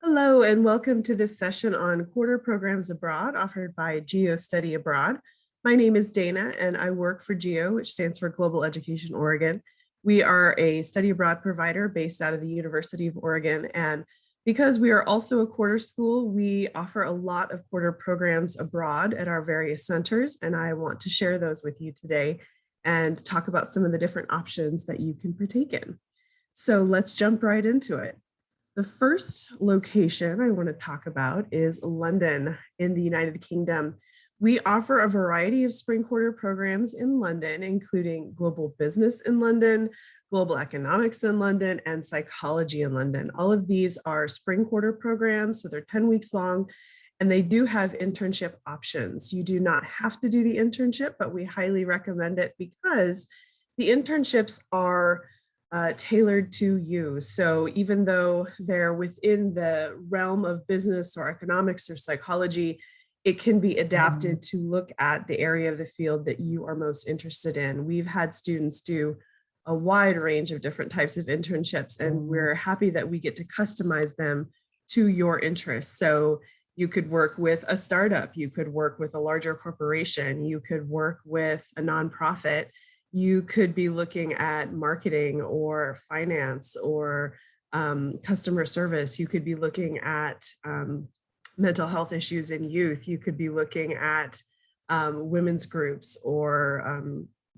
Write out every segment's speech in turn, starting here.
Hello, and welcome to this session on quarter programs abroad offered by GEO Study Abroad. My name is Dana, and I work for GEO, which stands for Global Education Oregon. We are a study abroad provider based out of the University of Oregon. And because we are also a quarter school, we offer a lot of quarter programs abroad at our various centers. And I want to share those with you today and talk about some of the different options that you can partake in. So let's jump right into it. The first location I want to talk about is London in the United Kingdom. We offer a variety of spring quarter programs in London, including global business in London, global economics in London, and psychology in London. All of these are spring quarter programs, so they're 10 weeks long, and they do have internship options. You do not have to do the internship, but we highly recommend it because the internships are tailored to you. So even though they're within the realm of business or economics or psychology, it can be adapted to look at the area of the field that you are most interested in. We've had students do a wide range of different types of internships, and we're happy that we get to customize them to your interests. So you could work with a startup, you could work with a larger corporation, you could work with a nonprofit. You could be looking at marketing or finance or customer service. You could be looking at mental health issues in youth. You could be looking at women's groups or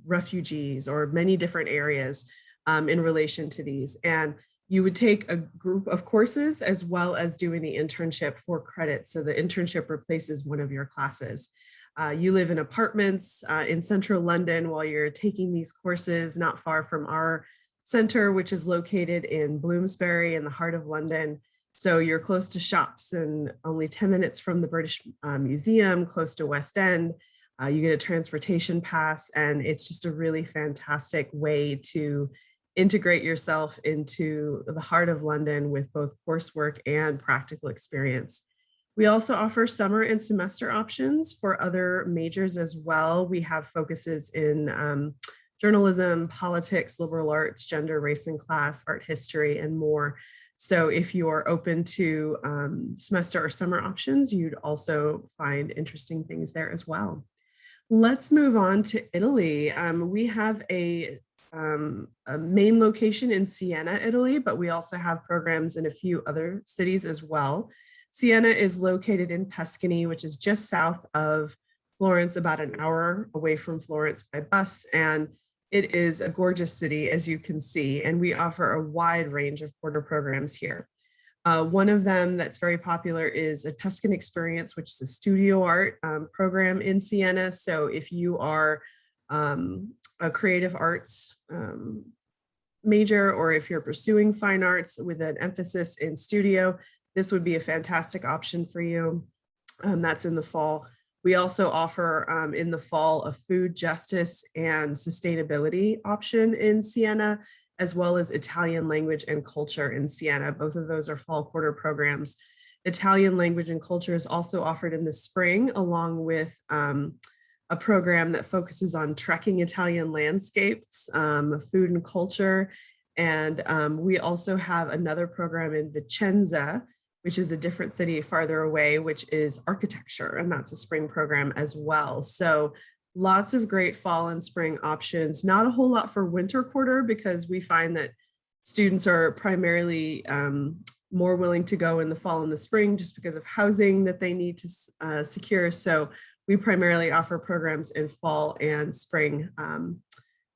refugees or many different areas in relation to these. And you would take a group of courses as well as doing the internship for credit. So the internship replaces one of your classes. You live in apartments in central London while you're taking these courses, not far from our center, which is located in Bloomsbury in the heart of London. So you're close to shops and only 10 minutes from the British Museum, close to West End. You get a transportation pass, and it's just a really fantastic way to integrate yourself into the heart of London with both coursework and practical experience. We also offer summer and semester options for other majors as well. We have focuses in journalism, politics, liberal arts, gender, race and class, art history, and more. So if you are open to semester or summer options, you'd also find interesting things there as well. Let's move on to Italy. We have a main location in Siena, Italy, but we also have programs in a few other cities as well. Siena is located in Tuscany, which is just south of Florence, about an hour away from Florence by bus. And it is a gorgeous city, as you can see, and we offer a wide range of quarter programs here. One of them that's very popular is a Tuscan Experience, which is a studio art program in Siena. So if you are a creative arts major, or if you're pursuing fine arts with an emphasis in studio, this would be a fantastic option for you. That's in the fall. We also offer in the fall a food justice and sustainability option in Siena, as well as Italian language and culture in Siena. Both of those are fall quarter programs. Italian language and culture is also offered in the spring, along with a program that focuses on trekking Italian landscapes, food and culture. And we also have another program in Vicenza, which is a different city farther away, which is architecture, and that's a spring program as well. So lots of great fall and spring options, not a whole lot for winter quarter, because we find that students are primarily more willing to go in the fall and the spring just because of housing that they need to secure. So we primarily offer programs in fall and spring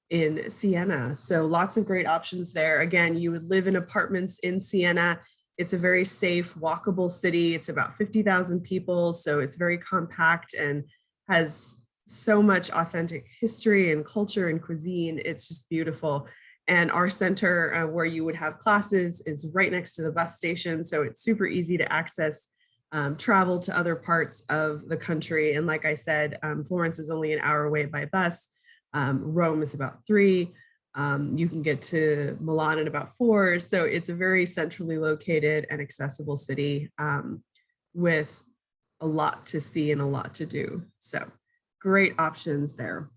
in Siena. So lots of great options there. Again, you would live in apartments in Siena. It's a very safe, walkable city. It's about 50,000 people, so it's very compact and has so much authentic history and culture and cuisine. It's just beautiful. And our center where you would have classes is right next to the bus station, so it's super easy to access travel to other parts of the country. And like I said, Florence is only an hour away by bus. Rome is about 3. You can get to Milan in about 4. So it's a very centrally located and accessible city with a lot to see and a lot to do. So great options there.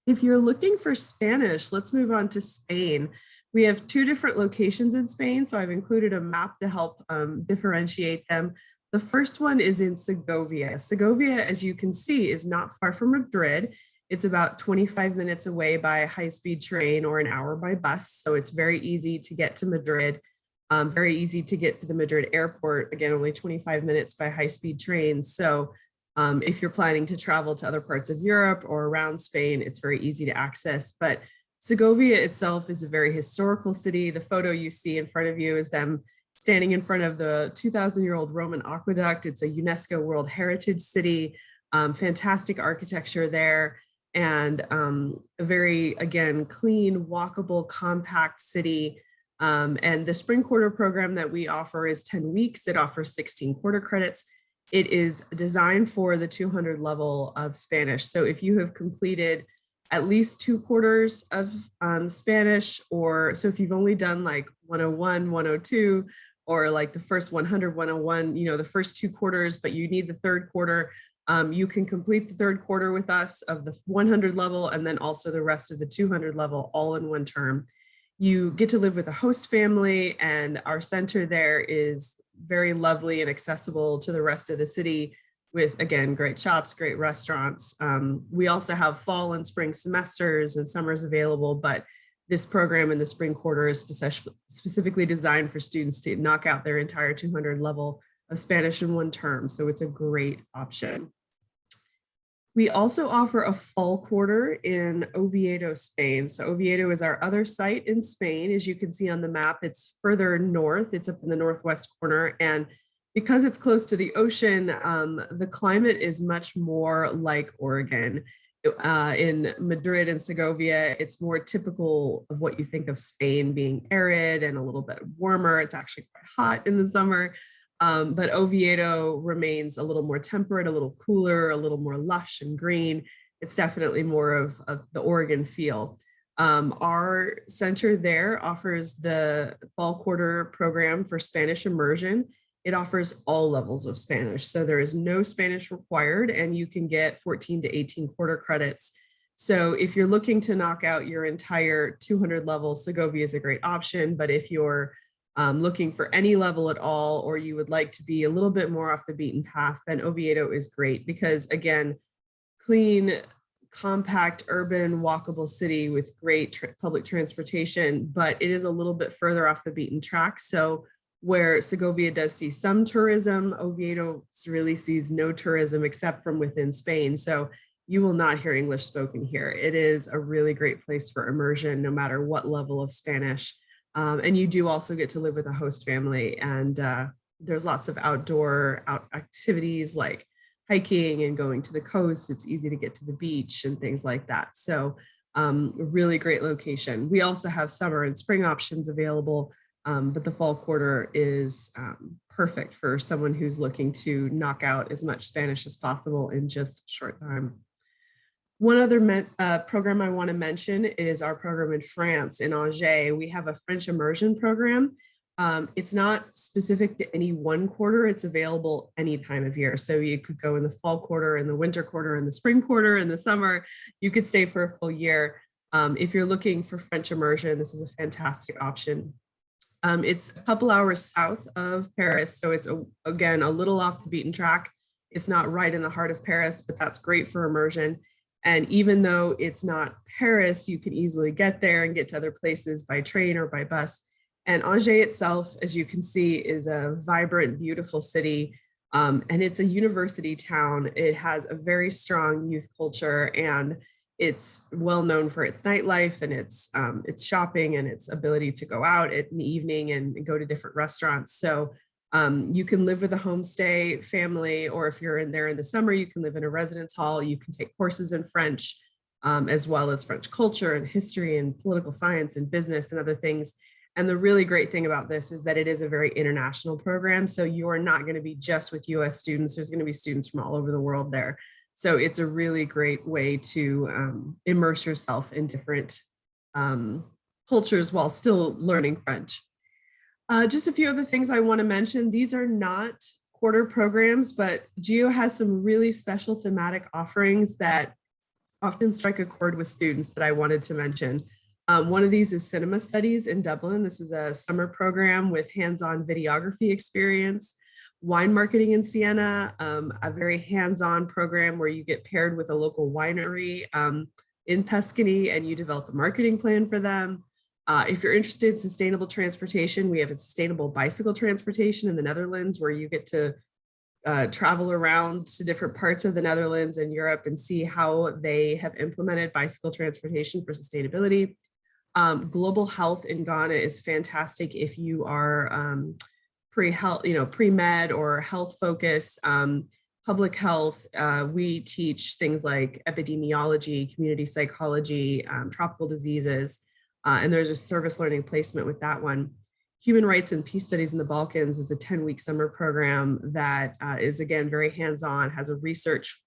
If you're looking for Spanish, let's move on to Spain. We have two different locations in Spain, so I've included a map to help differentiate them. The first one is in Segovia. Segovia, as you can see, is not far from Madrid. It's about 25 minutes away by high-speed train or an hour by bus. So it's very easy to get to Madrid, very easy to get to the Madrid airport. Again, only 25 minutes by high-speed train. So if you're planning to travel to other parts of Europe or around Spain, it's very easy to access. But Segovia itself is a very historical city. The photo you see in front of you is them standing in front of the 2,000-year-old Roman aqueduct. It's a UNESCO World Heritage City, fantastic architecture there, and a very, again, clean, walkable, compact city. And the spring quarter program that we offer is 10 weeks. It offers 16 quarter credits. It is designed for the 200 level of Spanish. So if you have completed at least 2 quarters of Spanish, or so if you've only done like 101, 102, or like the first 100, 101, you know, the first 2 quarters, but you need the 3rd quarter, you can complete the 3rd quarter with us of the 100 level, and then also the rest of the 200 level all in one term. You get to live with a host family, and our center there is very lovely and accessible to the rest of the city with, again, great shops, great restaurants. We also have fall and spring semesters and summers available, but this program in the spring quarter is specifically designed for students to knock out their entire 200 level of Spanish in one term. So it's a great option. We also offer a fall quarter in Oviedo, Spain. So Oviedo is our other site in Spain. As you can see on the map, it's further north. It's up in the northwest corner. And because it's close to the ocean, the climate is much more like Oregon. In Madrid and Segovia, it's more typical of what you think of Spain being arid and a little bit warmer. It's actually quite hot in the summer. But Oviedo remains a little more temperate, a little cooler, a little more lush and green. It's definitely more of the Oregon feel. Our center there offers the fall quarter program for Spanish immersion. It offers all levels of Spanish. So there is no Spanish required, and you can get 14 to 18 quarter credits. So if you're looking to knock out your entire 200 level, Segovia is a great option. But if you're looking for any level at all, or you would like to be a little bit more off the beaten path, then Oviedo is great because, again, clean, compact, urban, walkable city with great public transportation, but it is a little bit further off the beaten track. So where Segovia does see some tourism, Oviedo really sees no tourism except from within Spain. So you will not hear English spoken here. It is a really great place for immersion, no matter what level of Spanish. And you do also get to live with a host family, and there's lots of outdoor activities like hiking and going to the coast. It's easy to get to the beach and things like that. So a really great location. We also have summer and spring options available, but the fall quarter is perfect for someone who's looking to knock out as much Spanish as possible in just a short time. One other program I want to mention is our program in France, in Angers. We have a French immersion program. It's not specific to any one quarter. It's available any time of year. So you could go in the fall quarter, in the winter quarter, in the spring quarter, in the summer. You could stay for a full year. If you're looking for French immersion, this is a fantastic option. It's a couple hours south of Paris. So it's, again, a little off the beaten track. It's not right in the heart of Paris, but that's great for immersion. And even though it's not Paris, you can easily get there and get to other places by train or by bus. And Angers itself, as you can see, is a vibrant, beautiful city. And it's a university town. It has a very strong youth culture, and it's well known for its nightlife and its shopping and its ability to go out in the evening and go to different restaurants. So you can live with a homestay family, or if you're in there in the summer, you can live in a residence hall. You can take courses in French, as well as French culture and history and political science and business and other things. And the really great thing about this is that it is a very international program. So you are not going to be just with US students. There's going to be students from all over the world there. So it's a really great way to immerse yourself in different cultures while still learning French. Just a few other things I want to mention. These are not quarter programs, but GEO has some really special thematic offerings that often strike a chord with students that I wanted to mention. One of these is Cinema Studies in Dublin. This is a summer program with hands-on videography experience. Wine Marketing in Siena, a very hands-on program where you get paired with a local winery in Tuscany and you develop a marketing plan for them. If you're interested in sustainable transportation, we have a sustainable bicycle transportation in the Netherlands where you get to travel around to different parts of the Netherlands and Europe and see how they have implemented bicycle transportation for sustainability. Global health in Ghana is fantastic if you are pre-health, pre-med or health focus, public health. We teach things like epidemiology, community psychology, tropical diseases, and there's a service learning placement with that one. Human Rights and Peace Studies in the Balkans is a 10-week summer program that is, again, very hands-on, has a research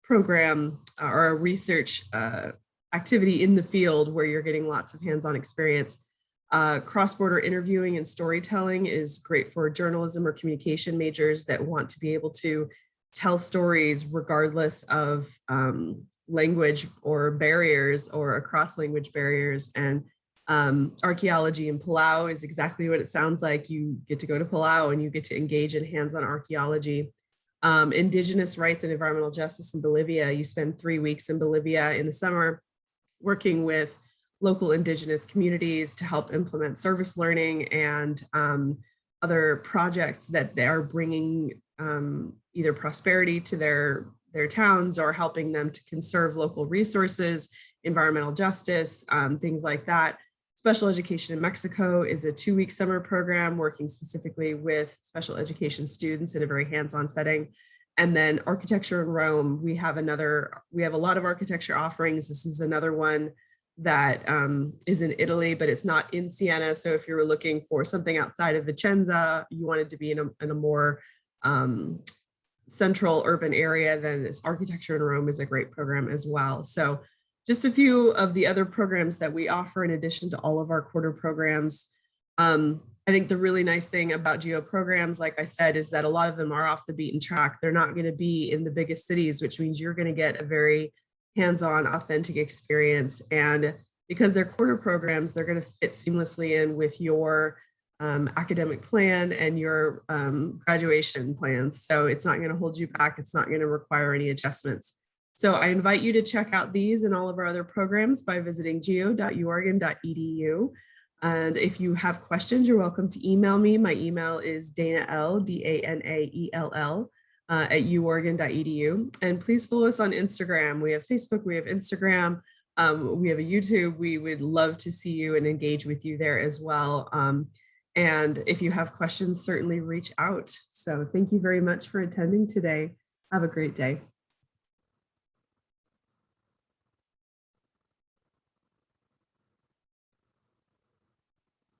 program or a research activity in the field where you're getting lots of hands-on experience. Cross-border interviewing and storytelling is great for journalism or communication majors that want to be able to tell stories regardless of language or barriers or across language barriers. And archaeology in Palau is exactly what it sounds like. You get to go to Palau and you get to engage in hands-on archaeology. Indigenous rights and environmental justice in Bolivia, you spend 3 weeks in Bolivia in the summer working with local indigenous communities to help implement service learning and other projects that they are bringing either prosperity to their towns or helping them to conserve local resources, environmental justice, things like that. Special Education in Mexico is a 2-week summer program working specifically with special education students in a very hands-on setting. And then Architecture in Rome, we have a lot of architecture offerings. This is another one that is in Italy, but it's not in Siena. So if you were looking for something outside of Vicenza, you wanted to be in a more central urban area, then this Architecture in Rome is a great program as well. So just a few of the other programs that we offer in addition to all of our quarter programs. I think the really nice thing about GEO programs, like I said, is that a lot of them are off the beaten track. They're not going to be in the biggest cities, which means you're going to get a very hands-on, authentic experience. And because they're quarter programs, they're going to fit seamlessly in with your academic plan and your graduation plans. So it's not going to hold you back. It's not going to require any adjustments. So I invite you to check out these and all of our other programs by visiting geo.uoregon.edu. And if you have questions, you're welcome to email me. My email is danaell, DANAELL, at uoregon.edu. And please follow us on Instagram. We have Facebook, we have Instagram, we have a YouTube. We would love to see you and engage with you there as well. And if you have questions, certainly reach out. So thank you very much for attending today. Have a great day.